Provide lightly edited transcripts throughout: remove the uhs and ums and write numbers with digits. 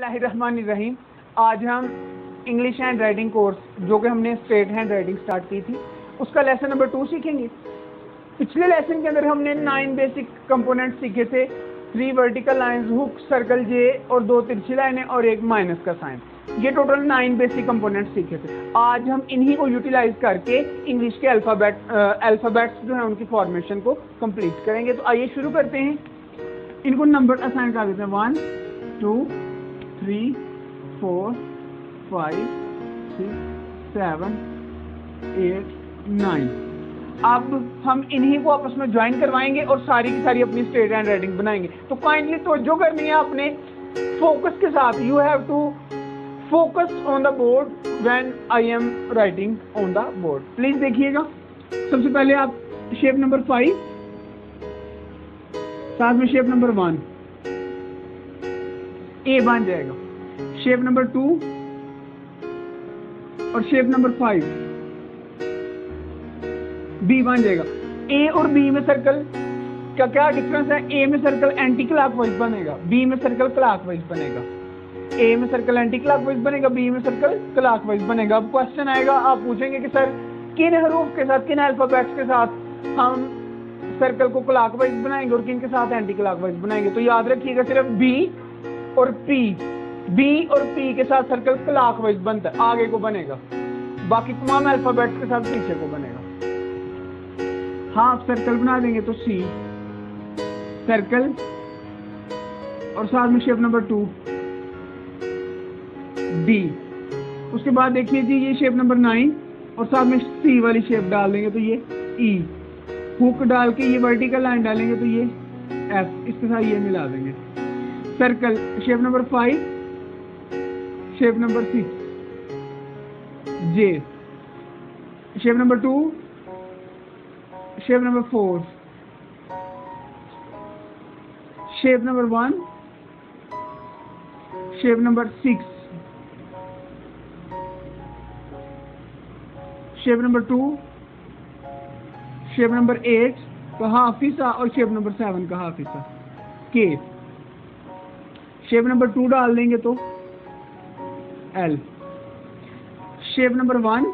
बिस्मिल्लाहिर्रहमानिर्रहीम। आज हम इंग्लिश हैंड राइटिंग कोर्स जो कि हमने स्ट्रेट हैंड राइटिंग स्टार्ट की थी उसका लेसन नंबर 2 सीखेंगे। पिछले लेसन के अंदर हमने 9 बेसिक कंपोनेंट सीखे थे, 3 वर्टिकल लाइंस, हुक, सर्कल, जे और 2 तिरछी लाइनें और एक माइनस का साइन। ये टोटल 9 बेसिक कंपोनेंट सीखे थे। आज हम इन्हीं को यूटिलाइज करके इंग्लिश के अल्फ़ाबेट्स जो है उनकी फॉर्मेशन को कंप्लीट करेंगे। तो आइए शुरू करते हैं। इनको नंबर असाइन कर देते हैं 1 2 3 4 5 6 7 8 9। अब हम इन्हीं को आपस में ज्वाइन करवाएंगे और सारी की सारी अपनी स्ट्रेट हैंड राइटिंग बनाएंगे। तो काइंडली तवज्जो करनी है अपने फोकस के साथ। You have to focus on the board when I am writing on the board. Please देखिएगा। सबसे पहले आप शेप नंबर 5, साथ में शेप नंबर 1 ए बन जाएगा, शेप नंबर 2 और शेप नंबर 5 बी बन जाएगा। ए और बी में सर्कल का क्या डिफरेंस है? ए में सर्कल एंटी क्लॉकवाइज बनेगा, बी में सर्कल क्लॉकवाइज बनेगा। ए में सर्कल एंटी क्लॉकवाइज बनेगा, बी में सर्कल क्लॉकवाइज बनेगा। अब क्वेश्चन आएगा, आप पूछेंगे कि सर किन हरूफ के साथ, किन अल्फाबेट्स के साथ हम सर्कल को क्लॉकवाइज बनाएंगे और किन के साथ एंटी क्लॉकवाइज बनाएंगे? तो याद रखिएगा सिर्फ बी और पी, बी और पी के साथ सर्कल क्लॉकवाइज बनता है, आगे को बनेगा। बाकी तमाम अल्फाबेट्स के साथ पीछे को बनेगा। हाफ सर्कल बना देंगे तो सी सर्कल और साथ में शेप नंबर 2 डी। उसके बाद देखिए जी ये शेप नंबर 9 और साथ में सी वाली शेप डाल देंगे तो ये ई। हुक डाल के ये वर्टिकल लाइन डालेंगे तो ये एफ, इसके साथ ये मिला देंगे। Circle shape number 5, shape number 6 जे, shape number 2, shape number 4, shape number 1, shape number 6, shape number 2, shape number 8 का हाफ हिस्सा और शेप नंबर 7 का हाफ हिस्सा के। शेप नंबर 2 डाल देंगे तो L, shape number 1,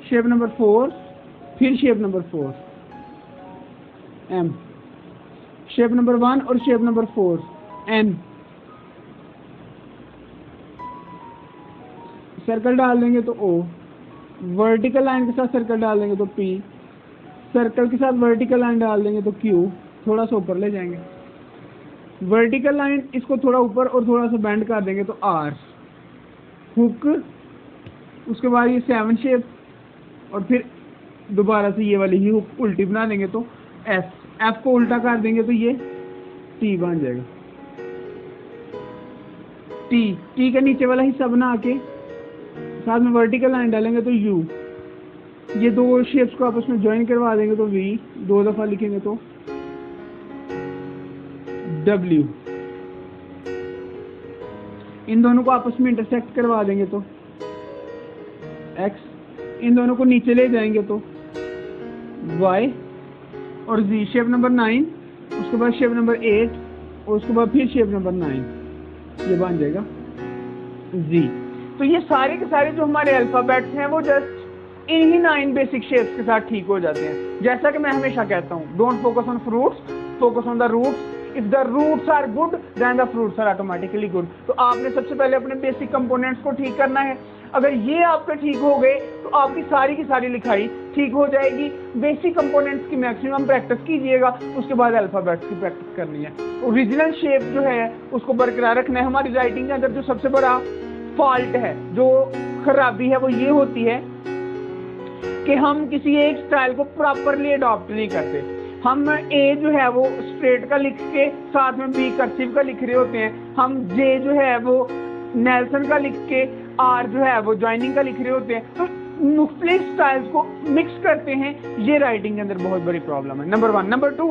shape number 4, फिर shape number 4 M, shape number 1 और शेप नंबर 4 एन। सर्कल डाल देंगे तो ओ, वर्टिकल लाइन के साथ सर्कल डाल देंगे तो पी, सर्कल के साथ वर्टिकल लाइन डाल देंगे तो क्यू, थोड़ा सा ऊपर ले जाएंगे। वर्टिकल लाइन इसको थोड़ा ऊपर और थोड़ा सा बेंड कर देंगे तो आर। हुक, उसके बाद ये 7 शेप और फिर दोबारा से ये वाली ही हुक उल्टी बना देंगे तो एस। एफ को उल्टा कर देंगे तो ये टी बन जाएगा। टी, टी का नीचे वाला हिस्सा बना के साथ में वर्टिकल लाइन डालेंगे तो यू। ये दो शेप्स को आपस में ज्वाइन करवा देंगे तो वी, 2 दफा लिखेंगे तो डब्ल्यू। इन दोनों को आपस में इंटरसेक्ट करवा देंगे तो एक्स। इन दोनों को नीचे ले जाएंगे तो वाई और जी। शेप नंबर 9, उसके बाद शेप नंबर 8 और उसके बाद फिर शेप नंबर 9, ये बन जाएगा जी। तो ये सारे के सारे जो हमारे अल्फाबेट्स हैं वो जस्ट इन्हीं 9 बेसिक शेप्स के साथ ठीक हो जाते हैं। जैसा कि मैं हमेशा कहता हूँ, don't focus on fruits, focus on the roots. If the roots are good then the fruits are automatically good. तो आपने सबसे पहले अपने बेसिक कंपोनेंट्स को ठीक करना है। अगर ये आपके ठीक हो गए तो आपकी सारी की सारी लिखाई ठीक हो जाएगी। बेसिक कंपोनेंट्स की मैक्सिमम प्रैक्टिस कीजिएगा, उसके बाद अल्फाबेट्स की प्रैक्टिस करनी है। ओरिजिनल शेप जो है उसको बरकरार रखना है। हमारी राइटिंग के अंदर जो सबसे बड़ा फॉल्ट है, जो खराबी है, वो ये होती है कि हम किसी एक स्टाइल को प्रॉपरली अडॉप्ट नहीं करते। हम ए जो है वो स्ट्रेट का लिख के साथ में बी कर्सिव का लिख रहे होते हैं। हम जे जो है वो नेल्सन का लिख के आर जो है वो ज्वाइनिंग का लिख रहे होते हैं। तो मुख्तलिफ स्टाइल्स को मिक्स करते हैं, ये राइटिंग के अंदर बहुत बड़ी प्रॉब्लम है। नंबर 1। नंबर 2,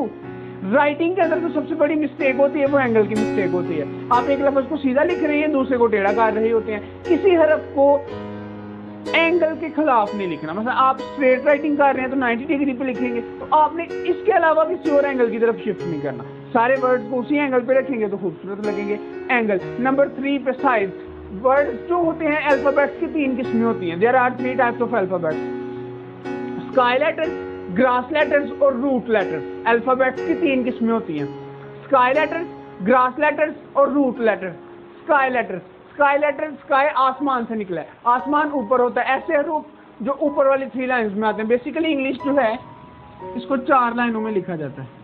राइटिंग के अंदर जो सबसे बड़ी मिस्टेक होती है वो एंगल की मिस्टेक होती है। आप एक लफ्ज को सीधा लिख रहे हैं, दूसरे को टेढ़ा कर रहे होते हैं। किसी हरफ को एंगल के खिलाफ नहीं लिखना। मतलब आप स्ट्रेट राइटिंग कर रहे हैं तो 90 डिग्री पे लिखेंगे, तो आपने इसके अलावा किसी और एंगल की तरफ शिफ्ट नहीं करना। सारे वर्ड्स को उसी एंगल पे रखेंगे तो खूबसूरत लगेंगे। एंगल नंबर 3 पे साइज। वर्ड्स जो होते हैं अल्फाबेट्स की 3 किस्में होती हैं। There are 3 types of alphabets, sky letters, grass letters और रूट लेटर्स। अल्फाबेट्स की 3 किस्में होती हैं, स्काई लेटर्स, ग्रास लेटर्स और root letters. Sky letters, sky letters, sky आसमान से निकला है, आसमान ऊपर होता है, ऐसे रूप जो ऊपर वाली 3 लाइंस में आते हैं। बेसिकली इंग्लिश जो है इसको 4 लाइनों में लिखा जाता है।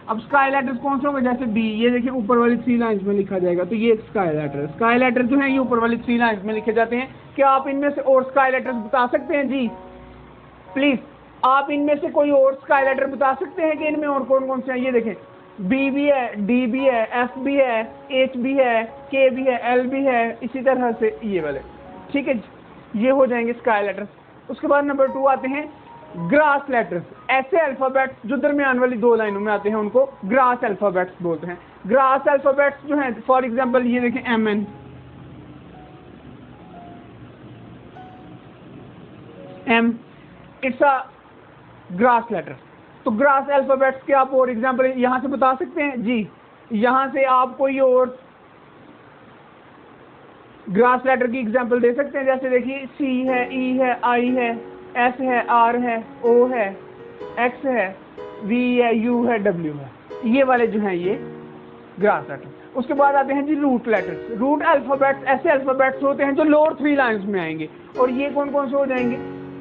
अब स्काई लेटर्स कौन से होंगे, जैसे बी, ये देखिए ऊपर वाली 3 लाइंस में लिखा जाएगा, तो ये एक स्काई लेटर है। स्काई लेटर जो है ये ऊपर वाली 3 लाइंस में लिखे जाते हैं। क्या आप इनमें से और स्काई लेटर्स बता सकते हैं जी? प्लीज आप इनमें से कोई और स्काई लेटर बता सकते हैं कि इनमें और कौन कौन से हैं? ये देखें, बी भी है, डी भी है, एफ भी है, एच भी है, के भी है, एल भी है, इसी तरह से ये वाले। ठीक है, ये हो जाएंगे स्काई लेटर्स। उसके बाद नंबर 2 आते हैं ग्रास लेटर्स। ऐसे अल्फाबेट्स जो दरमियान वाली 2 लाइनों में आते हैं उनको ग्रास अल्फाबेट्स बोलते हैं। ग्रास अल्फाबेट्स जो हैं, फॉर एग्जांपल ये देखें M N, M, it's a grass letter. तो ग्रास अल्फाबेट्स के आप और एग्जांपल यहां से बता सकते हैं जी? यहां से आप कोई और ग्रास लेटर की एग्जांपल दे सकते हैं? जैसे देखिए सी है, ई है, आई है, एस है, आर है, ओ है, एक्स है, वी है, यू है, डब्ल्यू है। ये वाले जो हैं ये ग्रास लेटर। उसके बाद आते हैं जी रूट लेटर्स। रूट अल्फाबेट्स ऐसे अल्फाबेट्स होते हैं जो लोअर 3 लाइंस में आएंगे, और ये कौन कौन से हो जाएंगे?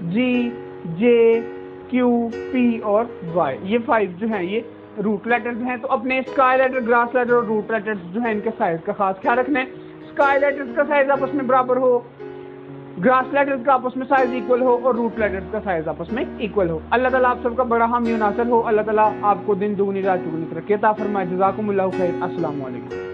जी, जे, क्यू, पी और वाई। ये 5 जो हैं ये रूट लेटर्स हैं। तो अपने स्काई लेटर, ग्रास लेटर और रूट लेटर्स जो हैं इनके साइज का खास ख्याल रखना है। स्काई लेटर्स का साइज आपस में बराबर हो, ग्रास लेटर्स का आपस में साइज इक्वल हो और रूट लेटर्स का साइज आपस में इक्वल हो। अल्लाह ताला आप सबका बड़ा हामी नासर हो। अल्लाह ताला आपको दिन दुगनी रात चुगनी तरक्की अता फरमाए। जज़ाकुमुल्लाहु खैर। अस्सलाम वालेकुम।